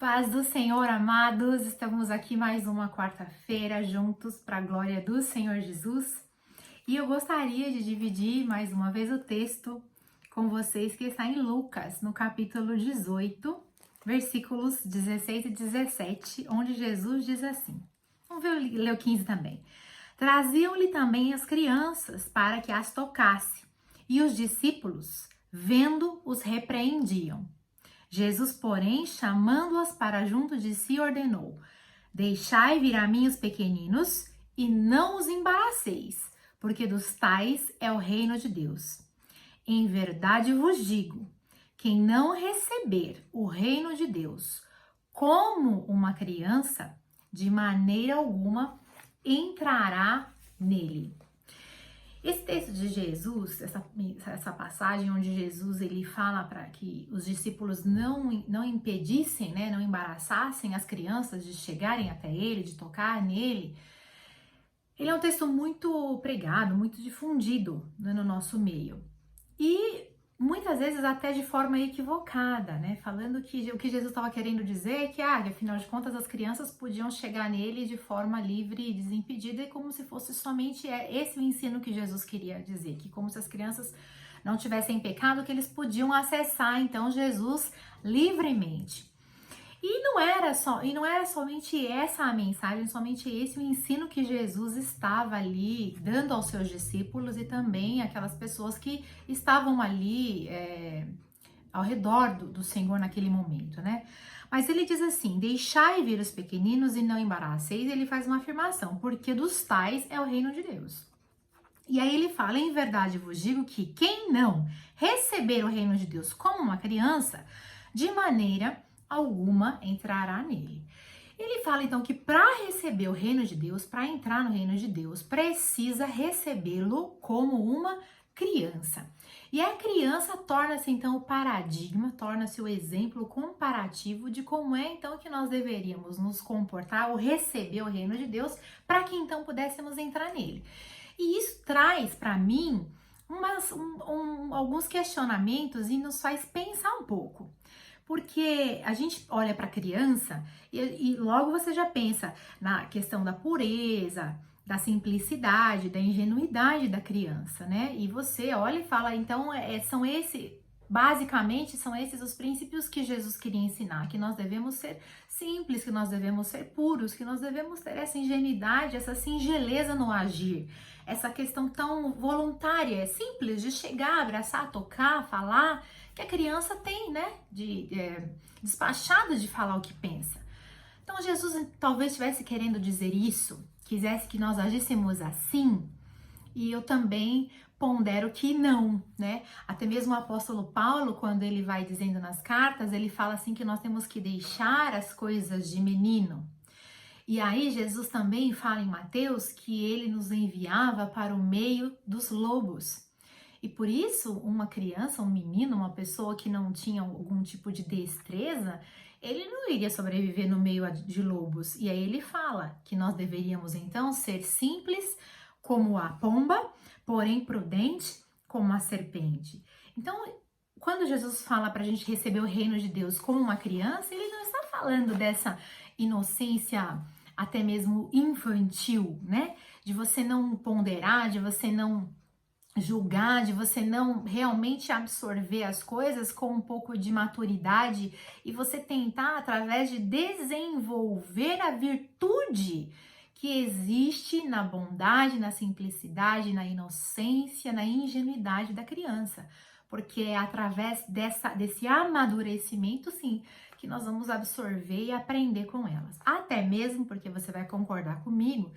Paz do Senhor, amados, estamos aqui mais uma quarta-feira juntos para a glória do Senhor Jesus. E eu gostaria de dividir mais uma vez o texto com vocês que está em Lucas, no capítulo 18, versículos 16 e 17, onde Jesus diz assim. Vamos ler o 15 também. Traziam-lhe também as crianças para que as tocasse, e os discípulos, vendo, os repreendiam. Jesus, porém, chamando-as para junto de si, ordenou: Deixai vir a mim os pequeninos e não os embaraceis, porque dos tais é o reino de Deus. Em verdade vos digo, quem não receber o reino de Deus como uma criança, de maneira alguma entrará nele. Esse texto de Jesus, essa passagem onde Jesus ele fala para que os discípulos não impedissem, né, não embaraçassem as crianças de chegarem até ele, de tocar nele, ele é um texto muito pregado, muito difundido, né, no nosso meio. E muitas vezes até de forma equivocada, né? Falando que o que Jesus estava querendo dizer é que afinal de contas, as crianças podiam chegar nele de forma livre e desimpedida, e como se fosse somente esse o ensino que Jesus queria dizer, que como se as crianças não tivessem pecado, que eles podiam acessar, então, Jesus livremente. E não era somente essa a mensagem, somente esse o ensino que Jesus estava ali dando aos seus discípulos e também aquelas pessoas que estavam ali ao redor do Senhor naquele momento, né? Mas ele diz assim: deixai vir os pequeninos e não embaraceis. Ele faz uma afirmação: porque dos tais é o reino de Deus. E aí ele fala: em verdade vos digo que quem não receber o reino de Deus como uma criança, de maneira alguma entrará nele. Ele fala então que para receber o reino de Deus, para entrar no reino de Deus, precisa recebê-lo como uma criança. E a criança torna-se então o paradigma, torna-se o exemplo comparativo de como é então que nós deveríamos nos comportar ou receber o reino de Deus para que então pudéssemos entrar nele. E isso traz para mim alguns questionamentos e nos faz pensar um pouco. Porque a gente olha para a criança e logo você já pensa na questão da pureza, da simplicidade, da ingenuidade da criança, né? E você olha e fala, então, basicamente são esses os princípios que Jesus queria ensinar, que nós devemos ser simples, que nós devemos ser puros, que nós devemos ter essa ingenuidade, essa singeleza no agir, essa questão tão voluntária, simples de chegar, abraçar, tocar, falar, que a criança tem, né, despachada de falar o que pensa. Então Jesus talvez estivesse querendo dizer isso, quisesse que nós agíssemos assim, e eu também pondero que não, né? Até mesmo o apóstolo Paulo, quando ele vai dizendo nas cartas, ele fala assim que nós temos que deixar as coisas de menino. E aí Jesus também fala em Mateus que ele nos enviava para o meio dos lobos. E por isso, uma criança, um menino, uma pessoa que não tinha algum tipo de destreza, ele não iria sobreviver no meio de lobos. E aí ele fala que nós deveríamos então ser simples como a pomba, porém prudente como a serpente. Então, quando Jesus fala para a gente receber o reino de Deus como uma criança, ele não está falando dessa inocência até mesmo infantil, né? De você não ponderar, de você não julgar, de você não realmente absorver as coisas com um pouco de maturidade e você tentar, através de desenvolver a virtude que existe na bondade, na simplicidade, na inocência, na ingenuidade da criança. Porque é através desse amadurecimento, sim, que nós vamos absorver e aprender com elas. Até mesmo porque você vai concordar comigo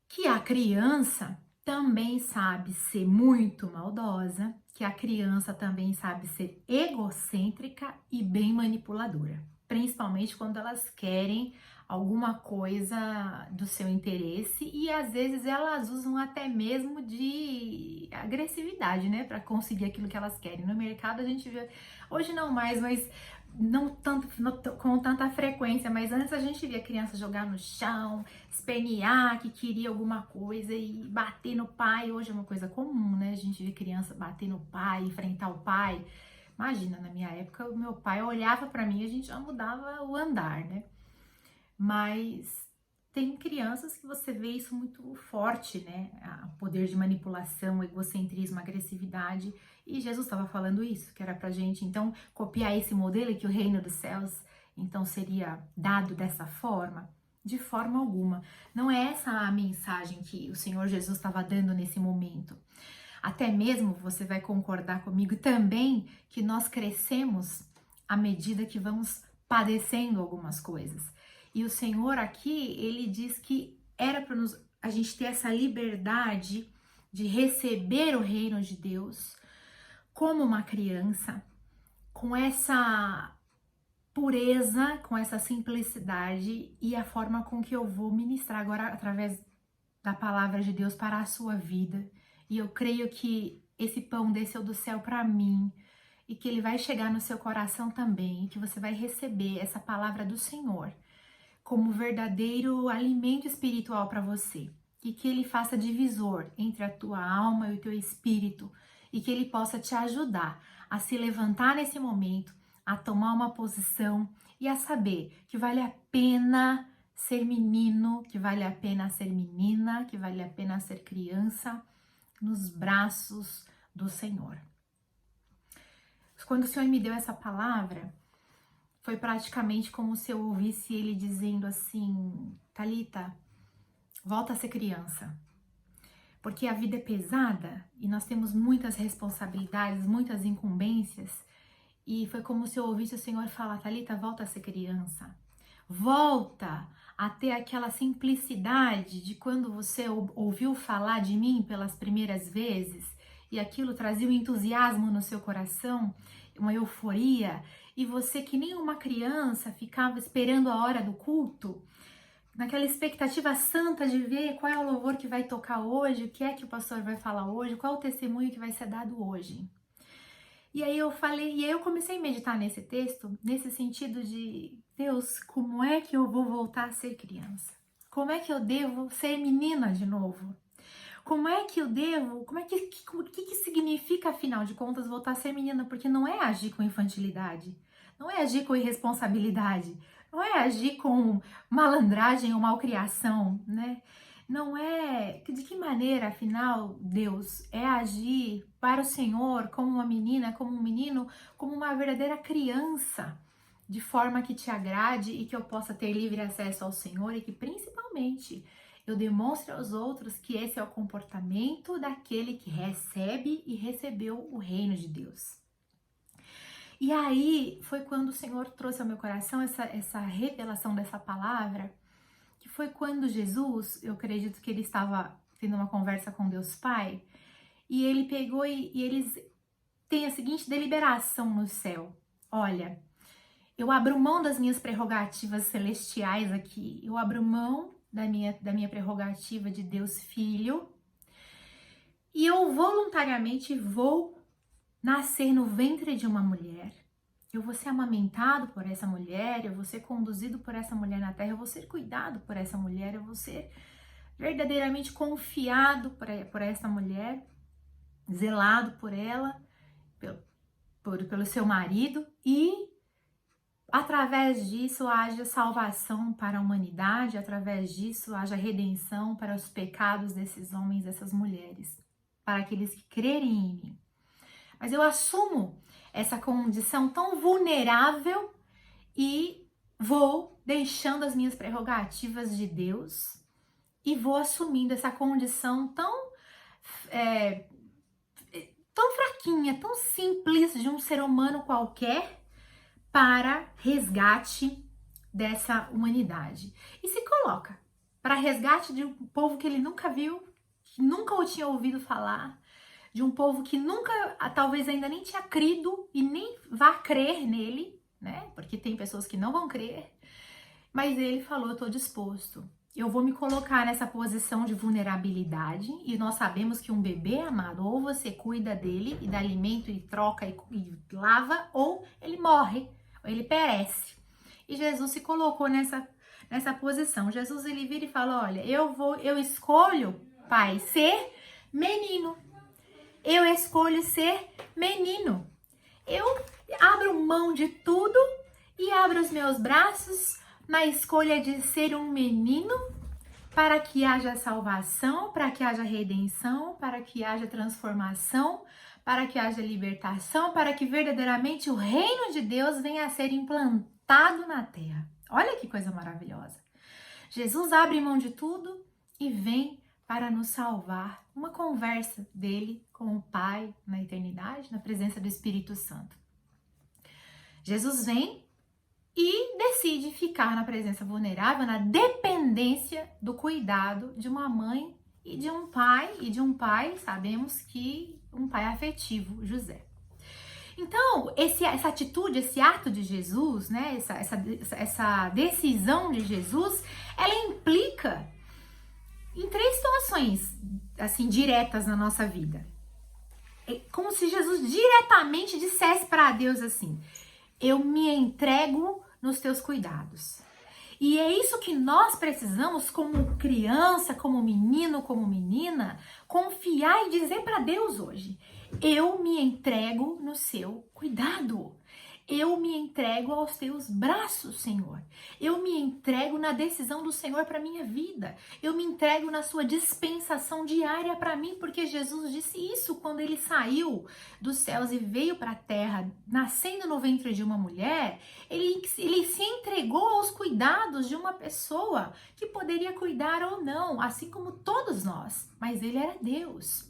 que a criança também sabe ser muito maldosa, que a criança também sabe ser egocêntrica e bem manipuladora, principalmente quando elas querem alguma coisa do seu interesse e às vezes elas usam até mesmo de agressividade, né, para conseguir aquilo que elas querem. No mercado a gente vê, hoje não mais, mas não tanto com tanta frequência, mas antes a gente via criança jogar no chão, espernear que queria alguma coisa e bater no pai. Hoje é uma coisa comum, né? A gente vê criança bater no pai, enfrentar o pai. Imagina, na minha época, o meu pai olhava para mim e a gente já mudava o andar, né? Mas tem crianças que você vê isso muito forte, né? O poder de manipulação, o egocentrismo, a agressividade. E Jesus estava falando isso, que era pra gente, então, copiar esse modelo e que o reino dos céus, então, seria dado dessa forma. De forma alguma. Não é essa a mensagem que o Senhor Jesus estava dando nesse momento. Até mesmo você vai concordar comigo também que nós crescemos à medida que vamos padecendo algumas coisas. E o Senhor aqui, ele diz que era para a gente ter essa liberdade de receber o reino de Deus como uma criança, com essa pureza, com essa simplicidade e a forma com que eu vou ministrar agora através da palavra de Deus para a sua vida. E eu creio que esse pão desceu do céu para mim e que ele vai chegar no seu coração também, e que você vai receber essa palavra do Senhor como verdadeiro alimento espiritual para você. E que ele faça divisor entre a tua alma e o teu espírito, e que ele possa te ajudar a se levantar nesse momento, a tomar uma posição e a saber que vale a pena ser menino, que vale a pena ser menina, que vale a pena ser criança nos braços do Senhor. Quando o Senhor me deu essa palavra, foi praticamente como se eu ouvisse ele dizendo assim: Thalita, volta a ser criança. Porque a vida é pesada e nós temos muitas responsabilidades, muitas incumbências. E foi como se eu ouvisse o Senhor falar: Thalita, volta a ser criança. Volta a ter aquela simplicidade de quando você ouviu falar de mim pelas primeiras vezes e aquilo trazia um entusiasmo no seu coração, uma euforia, e você, que nem uma criança, ficava esperando a hora do culto, naquela expectativa santa de ver qual é o louvor que vai tocar hoje, o que é que o pastor vai falar hoje, qual é o testemunho que vai ser dado hoje. E aí eu comecei a meditar nesse texto, nesse sentido de: Deus, como é que eu vou voltar a ser criança? Como é que eu devo ser menina de novo? Como é que eu devo, o que significa, afinal de contas, voltar a ser menina? Porque não é agir com infantilidade, não é agir com irresponsabilidade, não é agir com malandragem ou malcriação, né? Não é, de que maneira, afinal, Deus, é agir para o Senhor como uma menina, como um menino, como uma verdadeira criança, de forma que te agrade e que eu possa ter livre acesso ao Senhor e que, principalmente, eu demonstre aos outros que esse é o comportamento daquele que recebe e recebeu o reino de Deus. E aí foi quando o Senhor trouxe ao meu coração essa revelação dessa palavra, que foi quando Jesus, eu acredito que ele estava tendo uma conversa com Deus Pai, e ele pegou e eles têm a seguinte deliberação no céu: olha, eu abro mão das minhas prerrogativas celestiais aqui, eu abro mão da minha prerrogativa de Deus Filho, e eu voluntariamente vou nascer no ventre de uma mulher, eu vou ser amamentado por essa mulher, eu vou ser conduzido por essa mulher na terra, eu vou ser cuidado por essa mulher, eu vou ser verdadeiramente confiado por essa mulher, zelado por ela, pelo seu marido, e através disso haja salvação para a humanidade, através disso haja redenção para os pecados desses homens, dessas mulheres, para aqueles que crerem em mim. Mas eu assumo essa condição tão vulnerável e vou deixando as minhas prerrogativas de Deus e vou assumindo essa condição tão fraquinha, tão simples de um ser humano qualquer para resgate dessa humanidade. E se coloca para resgate de um povo que ele nunca viu, que nunca o tinha ouvido falar, de um povo que nunca, talvez ainda nem tinha crido e nem vá crer nele, né? Porque tem pessoas que não vão crer. Mas ele falou: eu tô disposto. Eu vou me colocar nessa posição de vulnerabilidade, e nós sabemos que um bebê, amado, ou você cuida dele e dá alimento e troca e lava, ou ele morre, ou ele perece. E Jesus se colocou nessa posição. Jesus, ele vira e fala: olha, eu escolho, Pai, ser menino. Eu escolho ser menino. eu abro mão de tudo e abro os meus braços na escolha de ser um menino para que haja salvação, para que haja redenção, para que haja transformação, para que haja libertação, para que verdadeiramente o reino de Deus venha a ser implantado na terra. Olha que coisa maravilhosa. Jesus abre mão de tudo e vem para nos salvar. Uma conversa dele com o Pai na eternidade, na presença do Espírito Santo. Jesus vem e decide ficar na presença vulnerável, na dependência do cuidado de uma mãe e de um pai, sabemos que um pai afetivo, José. Então, essa atitude, esse ato de Jesus, né, essa decisão de Jesus, ela implica em 3 situações, assim, diretas na nossa vida. É como se Jesus diretamente dissesse para Deus assim: eu me entrego nos teus cuidados. E é isso que nós precisamos, como criança, como menino, como menina, confiar e dizer para Deus hoje: eu me entrego no seu cuidado. Eu me entrego aos teus braços, Senhor. Eu me entrego na decisão do Senhor para minha vida. Eu me entrego na sua dispensação diária para mim, porque Jesus disse isso quando ele saiu dos céus e veio para a terra, nascendo no ventre de uma mulher. Ele se entregou aos cuidados de uma pessoa que poderia cuidar ou não, assim como todos nós. Mas ele era Deus.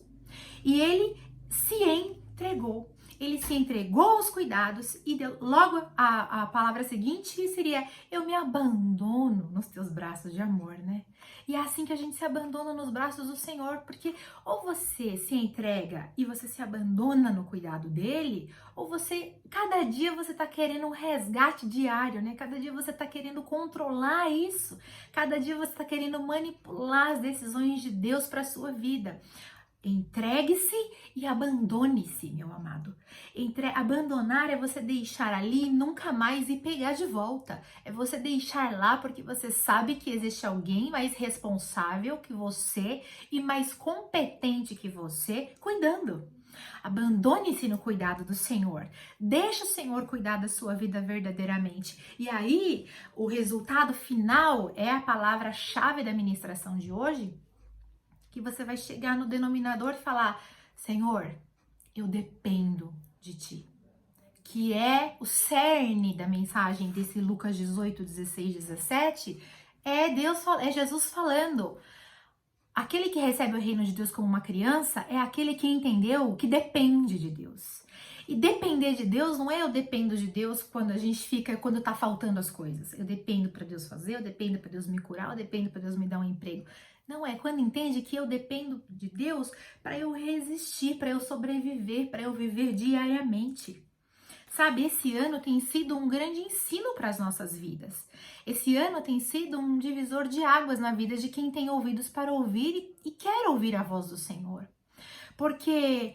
E ele se entregou. Ele se entregou aos cuidados e logo a palavra seguinte seria: eu me abandono nos teus braços de amor, né? E é assim que a gente se abandona nos braços do Senhor, porque ou você se entrega e você se abandona no cuidado dele, ou cada dia você tá querendo um resgate diário, né? Cada dia você tá querendo controlar isso, cada dia você tá querendo manipular as decisões de Deus para sua vida. Entregue-se e abandone-se, meu amado. Abandonar é você deixar ali e nunca mais ir pegar de volta. É você deixar lá porque você sabe que existe alguém mais responsável que você e mais competente que você cuidando. Abandone-se no cuidado do Senhor. Deixa o Senhor cuidar da sua vida verdadeiramente. E aí, o resultado final é a palavra-chave da ministração de hoje, que você vai chegar no denominador e falar: Senhor, eu dependo de ti. Que é o cerne da mensagem desse Lucas 18, 16, 17, é Jesus falando. Aquele que recebe o reino de Deus como uma criança é aquele que entendeu que depende de Deus. E depender de Deus não é eu dependo de Deus quando tá faltando as coisas. Eu dependo para Deus fazer, eu dependo para Deus me curar, eu dependo para Deus me dar um emprego. Não, é quando entende que eu dependo de Deus para eu resistir, para eu sobreviver, para eu viver diariamente. Sabe, esse ano tem sido um grande ensino para as nossas vidas. Esse ano tem sido um divisor de águas na vida de quem tem ouvidos para ouvir e quer ouvir a voz do Senhor. Porque,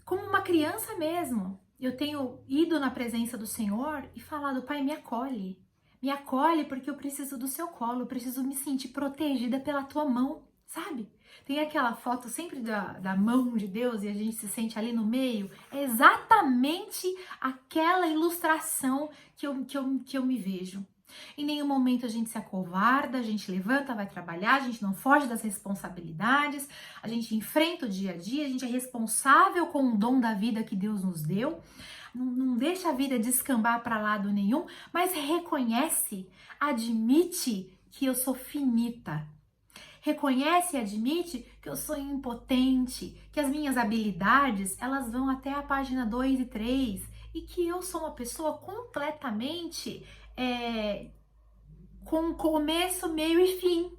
como uma criança mesmo, eu tenho ido na presença do Senhor e falado: Pai, me acolhe. Me acolhe porque eu preciso do seu colo, eu preciso me sentir protegida pela tua mão, sabe? Tem aquela foto sempre da mão de Deus e a gente se sente ali no meio. É exatamente aquela ilustração que eu me vejo. Em nenhum momento a gente se acovarda, a gente levanta, vai trabalhar, a gente não foge das responsabilidades, a gente enfrenta o dia a dia, a gente é responsável com o dom da vida que Deus nos deu. Não deixa a vida descambar para lado nenhum, mas reconhece, admite que eu sou finita. Reconhece e admite que eu sou impotente, que as minhas habilidades, elas vão até a página 2 e 3 e que eu sou uma pessoa completamente com começo, meio e fim.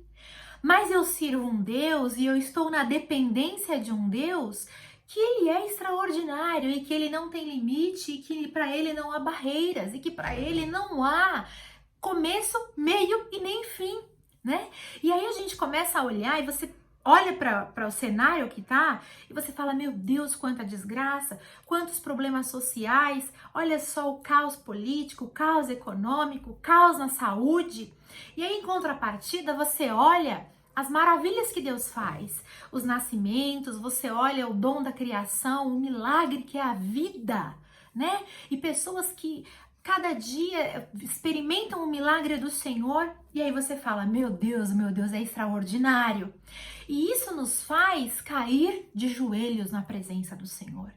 Mas eu sirvo um Deus e eu estou na dependência de um Deus que ele é extraordinário e que ele não tem limite e que para ele não há barreiras e que para ele não há começo, meio e nem fim, né? E aí a gente começa a olhar e você olha para o cenário que tá e você fala: meu Deus, quanta desgraça, quantos problemas sociais, olha só o caos político, o caos econômico, o caos na saúde. E aí, em contrapartida, você olha as maravilhas que Deus faz, os nascimentos, você olha o dom da criação, o milagre que é a vida, né? E pessoas que cada dia experimentam o milagre do Senhor, e aí você fala, meu Deus, é extraordinário. E isso nos faz cair de joelhos na presença do Senhor.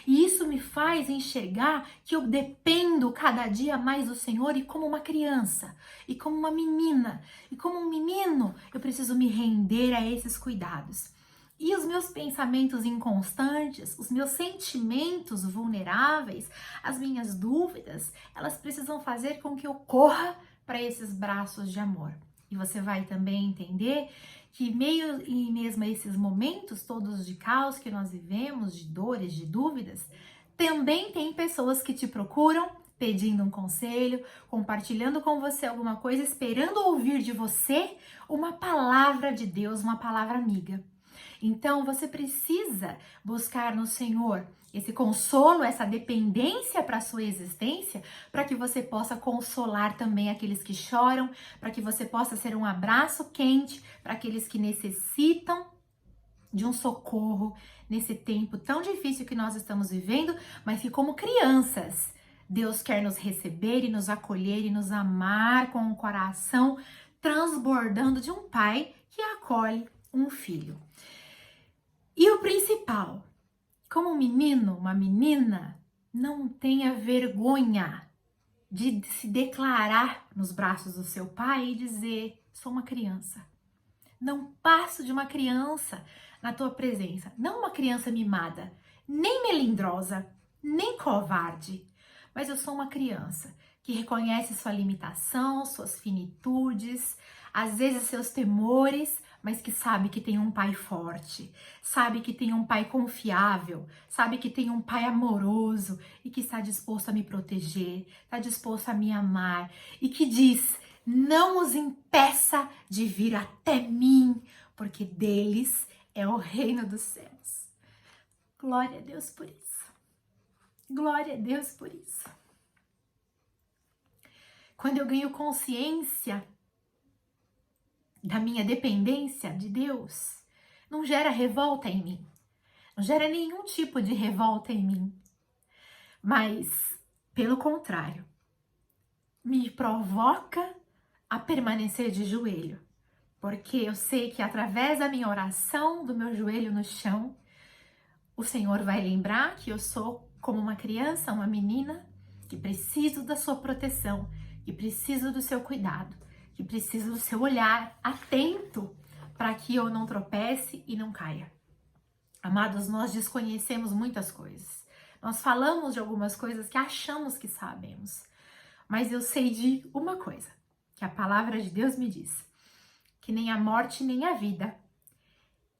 E isso me faz enxergar que eu dependo cada dia mais do Senhor, e como uma criança, e como uma menina, e como um menino, eu preciso me render a esses cuidados. E os meus pensamentos inconstantes, os meus sentimentos vulneráveis, as minhas dúvidas, elas precisam fazer com que eu corra para esses braços de amor. E você vai também entender que meio e mesmo a esses momentos todos de caos que nós vivemos, de dores, de dúvidas, também tem pessoas que te procuram pedindo um conselho, compartilhando com você alguma coisa, esperando ouvir de você uma palavra de Deus, uma palavra amiga. Então você precisa buscar no Senhor esse consolo, essa dependência para a sua existência, para que você possa consolar também aqueles que choram, para que você possa ser um abraço quente para aqueles que necessitam de um socorro nesse tempo tão difícil que nós estamos vivendo, mas que como crianças, Deus quer nos receber e nos acolher e nos amar com um coração transbordando de um pai que acolhe um filho. E o principal, como um menino, uma menina, não tenha vergonha de se declarar nos braços do seu pai e dizer, sou uma criança. Não passo de uma criança na tua presença. Não uma criança mimada, nem melindrosa, nem covarde. Mas eu sou uma criança que reconhece sua limitação, suas finitudes, às vezes seus temores, mas que sabe que tem um pai forte, sabe que tem um pai confiável, sabe que tem um pai amoroso e que está disposto a me proteger, está disposto a me amar e que diz, não os impeça de vir até mim, porque deles é o reino dos céus. Glória a Deus por isso. Glória a Deus por isso. Quando eu ganho consciência da minha dependência de Deus, não gera revolta em mim. Não gera nenhum tipo de revolta em mim. Mas, pelo contrário, me provoca a permanecer de joelho. Porque eu sei que através da minha oração, do meu joelho no chão, o Senhor vai lembrar que eu sou como uma criança, uma menina, que preciso da sua proteção, que preciso do seu cuidado, que preciso do seu olhar atento para que eu não tropece e não caia. Amados, nós desconhecemos muitas coisas. Nós falamos de algumas coisas que achamos que sabemos. Mas eu sei de uma coisa, que a palavra de Deus me diz, que nem a morte, nem a vida,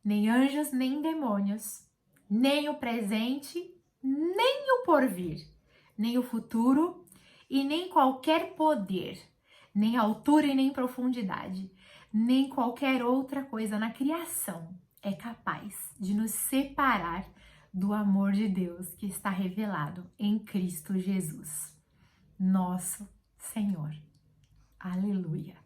nem anjos, nem demônios, nem o presente, nem o porvir, nem o futuro e nem qualquer poder, nem altura e nem profundidade, nem qualquer outra coisa na criação é capaz de nos separar do amor de Deus que está revelado em Cristo Jesus, nosso Senhor. Aleluia!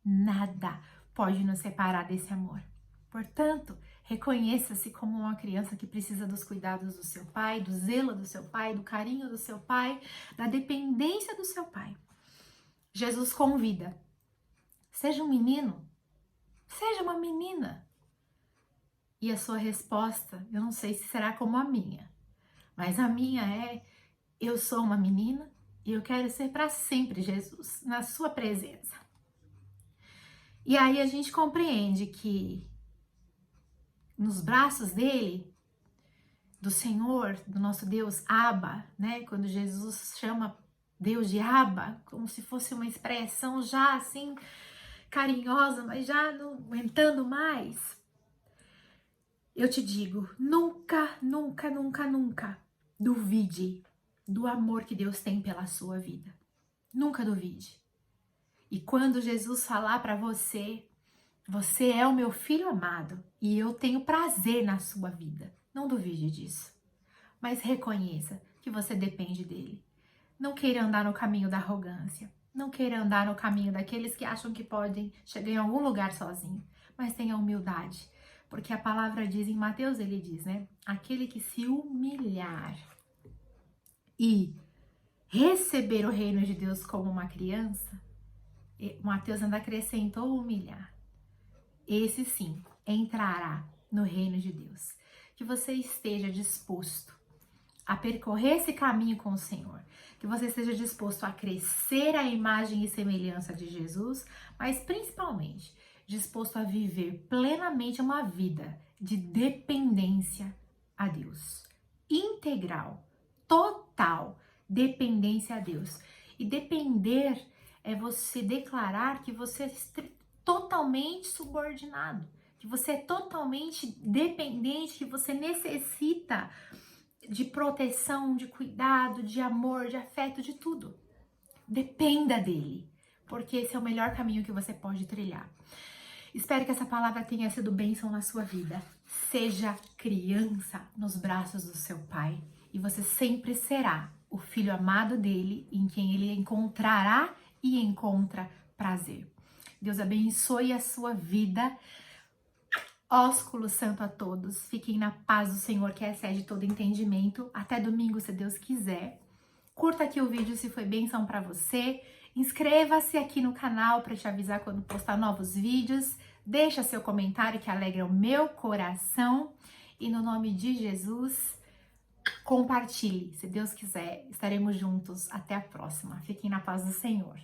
Nada pode nos separar desse amor. Portanto, reconheça-se como uma criança que precisa dos cuidados do seu pai, do zelo do seu pai, do carinho do seu pai, da dependência do seu pai. Jesus convida, seja um menino, seja uma menina. E a sua resposta, eu não sei se será como a minha, mas a minha é, eu sou uma menina e eu quero ser para sempre, Jesus, na sua presença. E aí a gente compreende que nos braços dele, do Senhor, do nosso Deus, Abba, né? Quando Jesus chama Deus de Abba, como se fosse uma expressão já assim carinhosa, mas já não aguentando mais. Eu te digo, nunca, nunca, nunca, nunca duvide do amor que Deus tem pela sua vida. Nunca duvide. E quando Jesus falar para você, você é o meu filho amado e eu tenho prazer na sua vida. Não duvide disso. Mas reconheça que você depende dele. Não queira andar no caminho da arrogância. Não queira andar no caminho daqueles que acham que podem chegar em algum lugar sozinho. Mas tenha humildade. Porque a palavra diz, em Mateus ele diz, né? Aquele que se humilhar e receber o reino de Deus como uma criança, Mateus ainda acrescentou humilhar. Esse sim entrará no reino de Deus. Que você esteja disposto a percorrer esse caminho com o Senhor, que você esteja disposto a crescer a imagem e semelhança de Jesus, mas principalmente disposto a viver plenamente uma vida de dependência a Deus, integral, total dependência a Deus. E depender é você declarar que você é totalmente subordinado, que você é totalmente dependente, que você necessita de proteção, de cuidado, de amor, de afeto, de tudo. Dependa dele, porque esse é o melhor caminho que você pode trilhar. Espero que essa palavra tenha sido bênção na sua vida. Seja criança nos braços do seu pai e você sempre será o filho amado dele, em quem ele encontrará e encontra prazer. Deus abençoe a sua vida. Ósculo santo a todos. Fiquem na paz do Senhor, que excede todo entendimento. Até domingo, se Deus quiser. Curta aqui o vídeo se foi bênção para você. Inscreva-se aqui no canal para te avisar quando postar novos vídeos. Deixa seu comentário que alegra o meu coração. E no nome de Jesus, compartilhe. Se Deus quiser, estaremos juntos. Até a próxima. Fiquem na paz do Senhor.